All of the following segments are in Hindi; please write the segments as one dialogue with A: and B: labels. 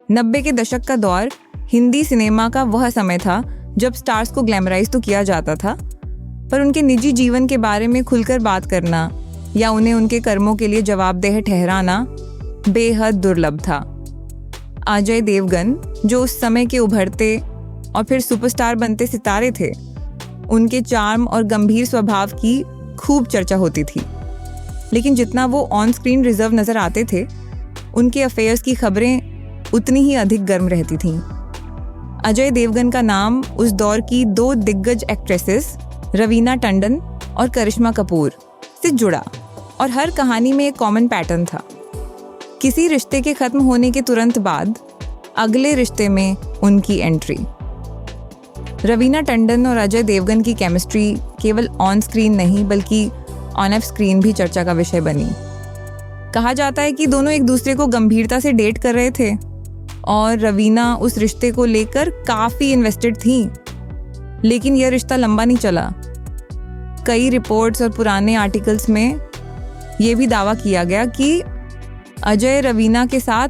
A: 90 के दशक का दौर हिंदी सिनेमा का वह समय था जब स्टार्स को ग्लैमराइज तो किया जाता था, पर उनके निजी जीवन के बारे में खुलकर बात करना या उन्हें उनके कर्मों के लिए जवाबदेह ठहराना बेहद दुर्लभ था। अजय देवगन, जो उस समय के उभरते और फिर सुपरस्टार बनते सितारे थे, उनके चार्म और गंभीर स्वभाव की खूब चर्चा होती थी, लेकिन जितना वो ऑन स्क्रीन रिजर्व नजर आते थे, उनके अफेयर्स की खबरें उतनी ही अधिक गर्म रहती थीं। अजय देवगन का नाम उस दौर की 2 दिग्गज एक्ट्रेसेस रवीना टंडन और करिश्मा कपूर से जुड़ा, और हर कहानी में एक कॉमन पैटर्न था। किसी रिश्ते के खत्म होने के तुरंत बाद अगले रिश्ते में उनकी एंट्री। रवीना टंडन और अजय देवगन की केमिस्ट्री केवल ऑन स्क्रीन नहीं बल्कि ऑन ऑफ स्क्रीन भी चर्चा का विषय बनी। कहा जाता है कि दोनों एक दूसरे को गंभीरता से डेट कर रहे थे और रवीना उस रिश्ते को लेकर काफ़ी इन्वेस्टेड थी, लेकिन यह रिश्ता लंबा नहीं चला। कई रिपोर्ट्स और पुराने आर्टिकल्स में ये भी दावा किया गया कि अजय रवीना के साथ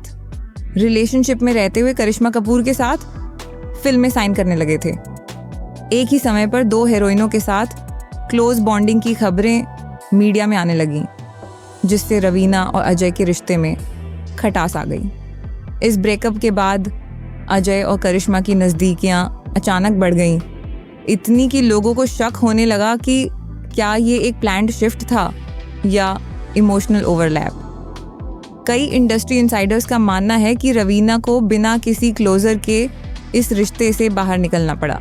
A: रिलेशनशिप में रहते हुए करिश्मा कपूर के साथ फिल्में साइन करने लगे थे। एक ही समय पर 2 हीरोइनों के साथ क्लोज बॉन्डिंग की खबरें मीडिया में आने लगीं, जिससे रवीना और अजय के रिश्ते में खटास आ गई। इस ब्रेकअप के बाद अजय और करिश्मा की नज़दीकियां अचानक बढ़ गईं, इतनी कि लोगों को शक होने लगा कि क्या ये एक प्लान्ड शिफ्ट था या इमोशनल ओवरलैप। कई इंडस्ट्री इनसाइडर्स का मानना है कि रवीना को बिना किसी क्लोजर के इस रिश्ते से बाहर निकलना पड़ा।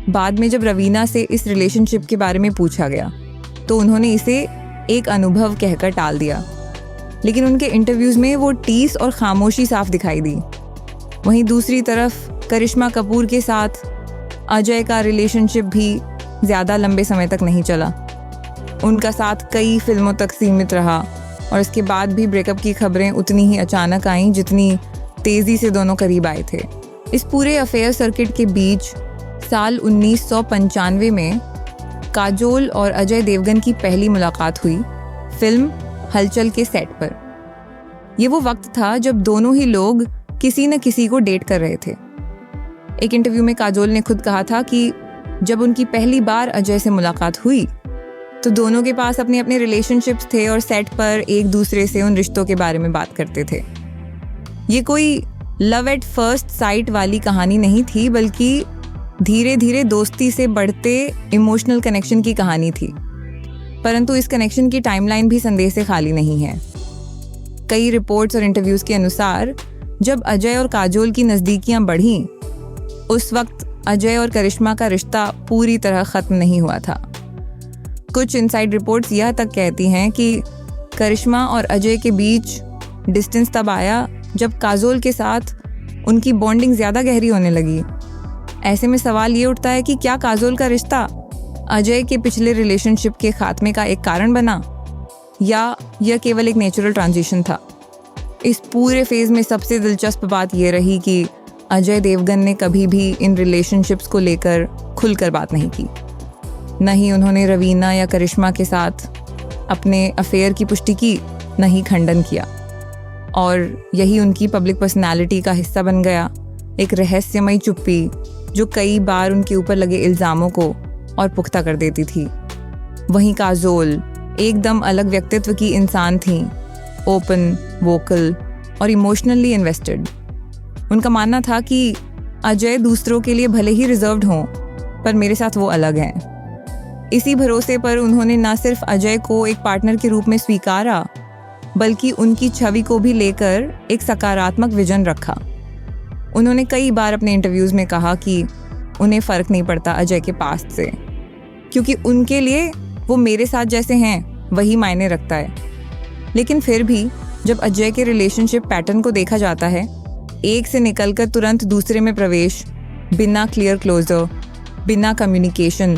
A: बाद में जब रवीना से इस रिलेशनशिप के बारे में पूछा गया तो उन्होंने इसे एक अनुभव कहकर टाल दिया, लेकिन उनके इंटरव्यूज़ में वो टीस और खामोशी साफ दिखाई दी। वहीं दूसरी तरफ करिश्मा कपूर के साथ अजय का रिलेशनशिप भी ज़्यादा लंबे समय तक नहीं चला। उनका साथ कई फिल्मों तक सीमित रहा और इसके बाद भी ब्रेकअप की खबरें उतनी ही अचानक आईं जितनी तेज़ी से दोनों करीब आए थे। इस पूरे अफेयर सर्किट के बीच साल 1995 में काजोल और अजय देवगन की पहली मुलाकात हुई फिल्म हलचल के सेट पर। ये वो वक्त था जब दोनों ही लोग किसी न किसी को डेट कर रहे थे। एक इंटरव्यू में काजोल ने खुद कहा था कि जब उनकी पहली बार अजय से मुलाकात हुई तो दोनों के पास अपने अपने रिलेशनशिप्स थे और सेट पर एक दूसरे से उन रिश्तों के बारे में बात करते थे। ये कोई लव एट फर्स्ट साइट वाली कहानी नहीं थी, बल्कि धीरे धीरे दोस्ती से बढ़ते इमोशनल कनेक्शन की कहानी थी। परंतु इस कनेक्शन की टाइमलाइन भी संदेह से खाली नहीं है। कई रिपोर्ट्स और इंटरव्यूज़ के अनुसार जब अजय और काजोल की नज़दीकियां बढ़ीं, उस वक्त अजय और करिश्मा का रिश्ता पूरी तरह ख़त्म नहीं हुआ था। कुछ इनसाइड रिपोर्ट्स यह तक कहती हैं कि करिश्मा और अजय के बीच डिस्टेंस तब आया जब काजोल के साथ उनकी बॉन्डिंग ज़्यादा गहरी होने लगी। ऐसे में सवाल ये उठता है कि क्या काजोल का रिश्ता अजय के पिछले रिलेशनशिप के खात्मे का एक कारण बना या यह केवल एक नेचुरल ट्रांजिशन था। इस पूरे फेज़ में सबसे दिलचस्प बात यह रही कि अजय देवगन ने कभी भी इन रिलेशनशिप्स को लेकर खुलकर बात नहीं की। न ही उन्होंने रवीना या करिश्मा के साथ अपने अफेयर की पुष्टि की, न ही खंडन किया, और यही उनकी पब्लिक पर्सनालिटी का हिस्सा बन गया। एक रहस्यमयी चुप्पी जो कई बार उनके ऊपर लगे इल्ज़ामों को और पुख्ता कर देती थी। वहीं काजोल एकदम अलग व्यक्तित्व की इंसान थी, ओपन, वोकल और इमोशनली इन्वेस्टेड। उनका मानना था कि अजय दूसरों के लिए भले ही रिजर्व्ड हों, पर मेरे साथ वो अलग हैं। इसी भरोसे पर उन्होंने न सिर्फ अजय को एक पार्टनर के रूप में स्वीकारा, बल्कि उनकी छवि को भी लेकर एक सकारात्मक विजन रखा। उन्होंने कई बार अपने इंटरव्यूज़ में कहा कि उन्हें फ़र्क नहीं पड़ता अजय के पास्ट से, क्योंकि उनके लिए वो मेरे साथ जैसे हैं वही मायने रखता है। लेकिन फिर भी जब अजय के रिलेशनशिप पैटर्न को देखा जाता है, एक से निकलकर तुरंत दूसरे में प्रवेश, बिना क्लियर क्लोजर, बिना कम्युनिकेशन,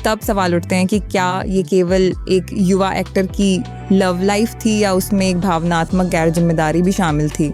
A: तब सवाल उठते हैं कि क्या ये केवल एक युवा एक्टर की लव लाइफ थी या उसमें एक भावनात्मक गैर जिम्मेदारी भी शामिल थी।